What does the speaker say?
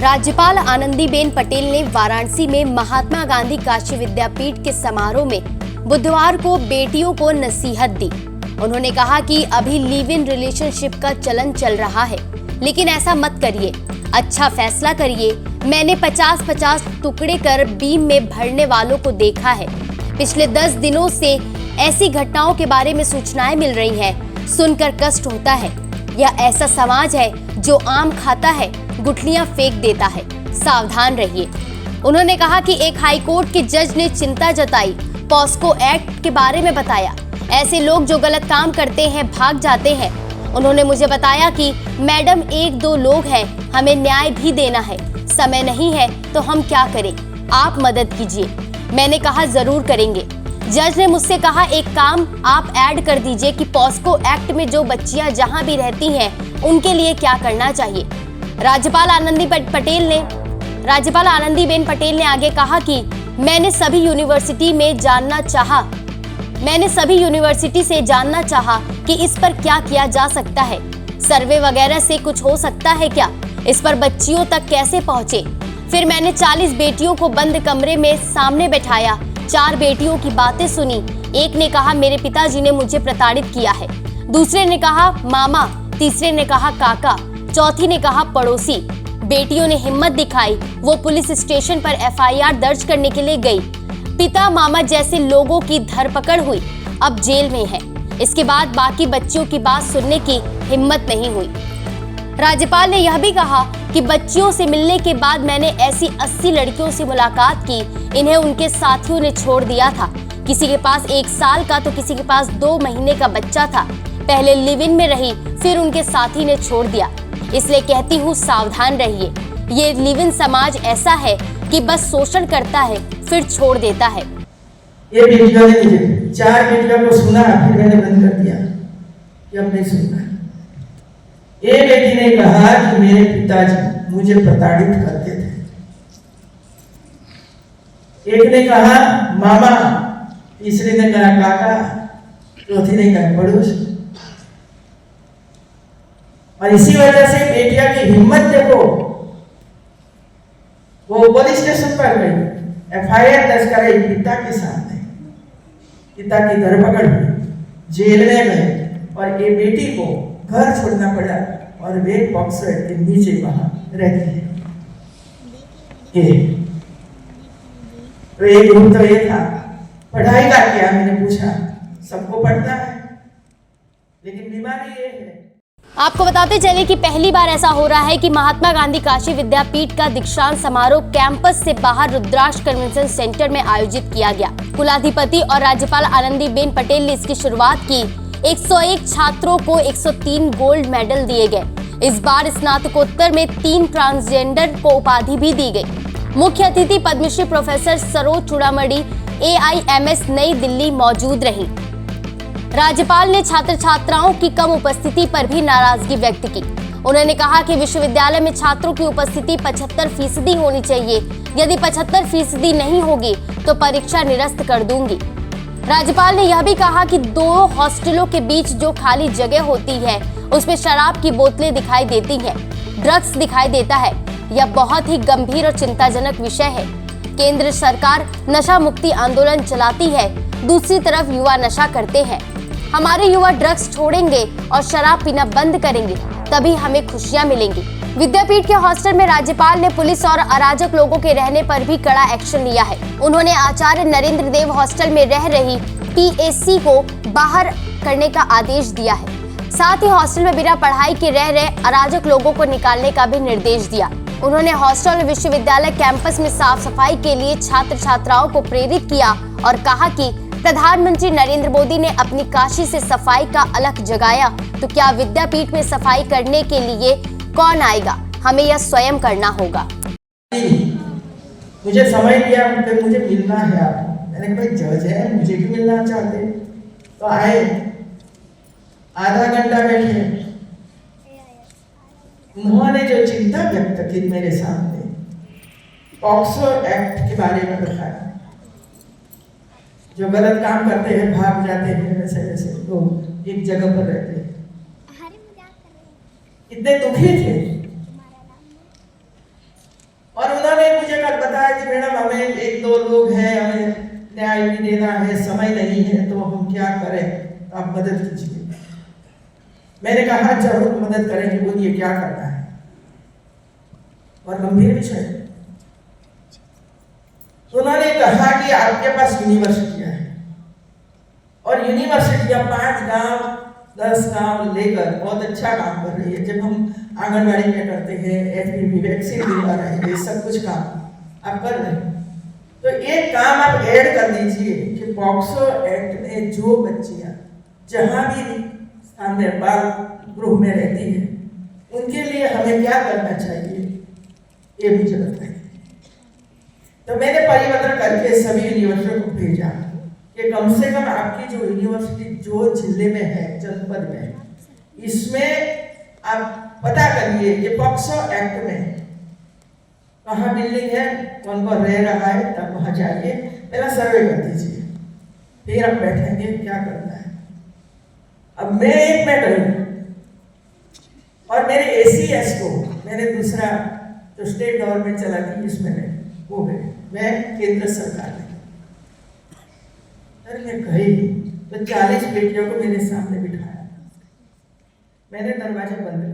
राज्यपाल आनंदीबेन पटेल ने वाराणसी में महात्मा गांधी काशी विद्यापीठ के समारोह में बुधवार को बेटियों को नसीहत दी। उन्होंने कहा कि अभी लिव इन रिलेशनशिप का चलन चल रहा है, लेकिन ऐसा मत करिए, अच्छा फैसला करिए। मैंने 50-50 टुकड़े कर बीम में भरने वालों को देखा है। पिछले 10 दिनों से ऐसी घटनाओं के बारे में सूचनाएं मिल रही हैं। सुनकर कष्ट होता है। यह ऐसा समाज है जो आम खाता है, गुठलियां फेंक देता है। सावधान रहिए। उन्होंने कहा कि एक हाईकोर्ट के जज ने चिंता जताई, पॉस्को एक्ट के बारे में बताया। ऐसे लोग जो गलत काम करते हैं भाग जाते हैं। उन्होंने मुझे बताया कि मैडम 1-2 लोग हैं, हमें न्याय भी देना है, समय नहीं है तो हम क्या करें, आप मदद कीजिए। मैंने कहा जरूर करेंगे। जज ने मुझसे कहा एक काम आप ऐड कर दीजिए कि पॉस्को एक्ट में जो बच्चियां जहां भी रहती हैं उनके लिए क्या करना चाहिए। राज्यपाल आनंदीबेन पटेल ने आगे कहा कि मैंने सभी यूनिवर्सिटी से जानना चाहा कि इस पर क्या किया जा सकता है, सर्वे वगैरह से कुछ हो सकता है क्या, इस पर बच्चियों तक कैसे पहुंचे। फिर मैंने 40 बेटियों को बंद कमरे में सामने बैठाया, 4 बेटियों की बातें सुनी। एक ने कहा मेरे पिताजी ने मुझे प्रताड़ित किया है, दूसरे ने कहा मामा, तीसरे ने कहा काका, चौथी ने कहा पड़ोसी। बेटियों ने हिम्मत दिखाई, वो पुलिस स्टेशन पर FIR दर्ज करने के लिए गई। पिता मामा जैसे लोगों की धरपकड़ हुई, अब जेल में है। इसके बाद बाकी बच्चियों की बात सुनने की हिम्मत नहीं हुई। राज्यपाल ने यह भी कहा कि बच्चियों से मिलने के बाद मैंने ऐसी 80 लड़कियों से मुलाकात की, इन्हें उनके साथियों ने छोड़ दिया था। किसी के पास 1 साल का तो किसी के पास 2 महीने का बच्चा था। पहले लिव इन में रही, फिर उनके साथी ने छोड़ दिया। इसलिए कहती हूँ सावधान रहिए। ये लिव इन समाज ऐसा है कि बस शोषण करता है फिर छोड़ देता है। ये बेटियों ने मुझे 4 बेटियों को सुना, फिर मैंने बंद कर दिया कि अब नहीं सुनना। एक बेटी ने कहा कि मेरे पिताजी मुझे प्रताड़ित करते थे। एक ने कहा मामा, तीसरे ने कहा काका, चौथी ने कहा पड़ोसी। और इसी वजह से बेटिया की हिम्मत देखो, वो पुलिस स्टेशन पर गई, FIR दर्ज कराई पिता के सामने, पिता की धरपकड़ हुई, जेल में गए और ये बेटी को घर छोड़ना पड़ा और वे पॉक्सो एक्ट के नीचे वहां रहती है। तो एक ग्रुप तो ये था, पढ़ाई का क्या, मैंने पूछा, सबको पढ़ना है, लेकिन बीमारी ये है। आपको बताते चले कि पहली बार ऐसा हो रहा है कि महात्मा गांधी काशी विद्यापीठ का दीक्षांत समारोह कैंपस से बाहर रुद्राक्ष कन्वेंशन सेंटर में आयोजित किया गया। कुलाधिपति और राज्यपाल आनंदीबेन पटेल ने इसकी शुरुआत की। 101 छात्रों को 103 गोल्ड मेडल दिए गए। इस बार स्नातकोत्तर में 3 ट्रांसजेंडर को उपाधि भी दी गई। मुख्य अतिथि पद्मश्री प्रोफेसर सरोज चूड़ामणि AIMS नई दिल्ली मौजूद रही। राज्यपाल ने छात्र छात्राओं की कम उपस्थिति पर भी नाराजगी व्यक्त की। उन्होंने कहा कि विश्वविद्यालय में छात्रों की उपस्थिति 75% होनी चाहिए। यदि 75% नहीं होगी तो परीक्षा निरस्त कर दूंगी। राज्यपाल ने यह भी कहा कि 2 हॉस्टलों के बीच जो खाली जगह होती है उसमें शराब की बोतलें दिखाई देती हैं, ड्रग्स दिखाई देता है। यह बहुत ही गंभीर और चिंताजनक विषय है। केंद्र सरकार नशा मुक्ति आंदोलन चलाती है, दूसरी तरफ युवा नशा करते हैं। हमारे युवा ड्रग्स छोड़ेंगे और शराब पीना बंद करेंगे, तभी हमें खुशियां मिलेंगी। विद्यापीठ के हॉस्टल में राज्यपाल ने पुलिस और अराजक लोगों के रहने पर भी कड़ा एक्शन लिया है। उन्होंने आचार्य नरेंद्र देव हॉस्टल में रह रही PAC को बाहर करने का आदेश दिया है। साथ ही हॉस्टल में बिना पढ़ाई के रह रहे अराजक लोगों को निकालने का भी निर्देश दिया। उन्होंने हॉस्टल और विश्वविद्यालय कैंपस में साफ सफाई के लिए छात्र छात्राओं को प्रेरित किया और कहा कि प्रधानमंत्री नरेंद्र मोदी ने अपनी काशी से सफाई का अलख जगाया, तो क्या विद्यापीठ में सफाई करने के लिए कौन आएगा, हमें यह स्वयं करना होगा। मुझे समय दिया, मुझे मिलना है आप। मैंने कहा जज है, मुझे भी मिलना चाहते, तो आए, आधा घंटा बैठे। उन्होंने जो चिंता व्यक्त की मेरे सामने, पॉक्सो एक्ट के बारे में बताया। जो गलत काम करते हैं भाग जाते हैं, वैसे लोग एक जगह पर रहते हैं। इतने दुखी थे कि मैडम हमें एक दो लोग हैं, हमें न्याय भी देना है, समय नहीं है, तो हम क्या करें, आप मदद कीजिए। मैंने कहा जरूर मदद करेंगे, बोलिए क्या करना है। और गंभीर विषय है। तो उन्होंने कहा कि आपके पास यूनिवर्सिटियां हैं और यूनिवर्सिटियां 5 गांव 10 गांव लेकर बहुत अच्छा काम कर रही है। जब हम आंगनबाड़ी में करते हैं, एफपीवी वैक्सीन दिलवा रहे हैं, सब कुछ काम आप कर रहे हैं, तो एक काम आप ऐड कर दीजिए कि पॉक्सो एक्ट में जो बच्चियां जहां भी स्थान में बाल गृह में रहती है, उनके लिए हमें क्या करना चाहिए, ये भी जरूरत है। तो मैंने परिवर्तन करके सभी यूनिवर्सिटियों को भेजा कि कम से कम आपकी जो यूनिवर्सिटी जो जिले में है, जनपद में, इसमें आप पता करिए कि पॉक्सो एक्ट में कहाँ बिल्डिंग है, कौन कौन रह रहा है, तब वहां जाइए, पहला सर्वे कर दीजिए, फिर आप बैठेंगे क्या करना है। अब मैं एक में करूँ और मेरे एसीएस को मैंने दूसरा जो स्टेट गवर्नमेंट चला थी इसमें वो है, मैं केंद्र सरकार में मैं गई तो 40 बेटियों को मेरे सामने बिठाया, मैंने दरवाजा बंद